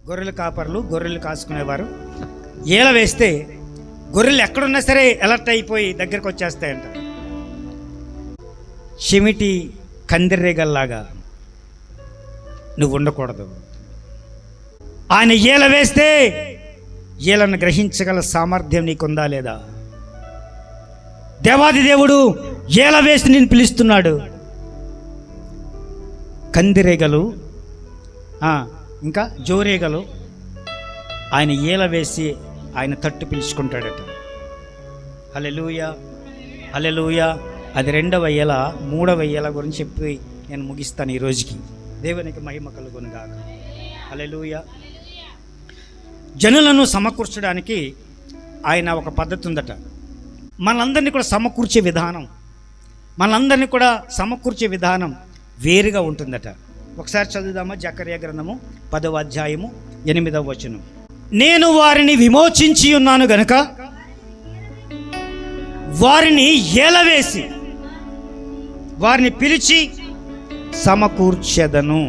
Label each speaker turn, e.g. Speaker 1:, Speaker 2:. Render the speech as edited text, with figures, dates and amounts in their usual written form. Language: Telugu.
Speaker 1: గొర్రెల కాపర్లు, గొర్రెలు కాసుకునేవారు. ఏల వేస్తే గొర్రెలు ఎక్కడున్నా సరే అలర్ట్ అయిపోయి దగ్గరకు వచ్చేస్తాయంట. చెమిటి కందిరేగల్లాగా నువ్వు ఉండకూడదు. ఆయన ఏల వేస్తే ఏలను గ్రహించగల సామర్థ్యం నీకుందా లేదా? దేవాది దేవుడు ఏల వేసి నేను పిలుస్తున్నాడు. కందిరేగలు ఇంకా జోరేగలు ఆయన ఏల వేసి ఆయన తట్టు పిలుచుకుంటాడట. హల్లెలూయా, హల్లెలూయా. అది 2వ ఏల. 3వ ఏల గురించి చెప్పి నేను ముగిస్తాను ఈ రోజుకి. దేవునికి మహిమ కలుగును గాక. హల్లెలూయా. జనులను సమకూర్చడానికి ఆయన ఒక పద్ధతి ఉందట. మనందరినీ కూడా సమకూర్చే విధానం వేరుగా ఉంటుందట. ఒకసారి చదువుదామా? జకర్యా గ్రంథము 10వ అధ్యాయము 8వ వచనం. నేను వారిని విమోచించి ఉన్నాను గనుక వారిని ఏలవేసి వారిని పిలిచి సమకూర్చెదను.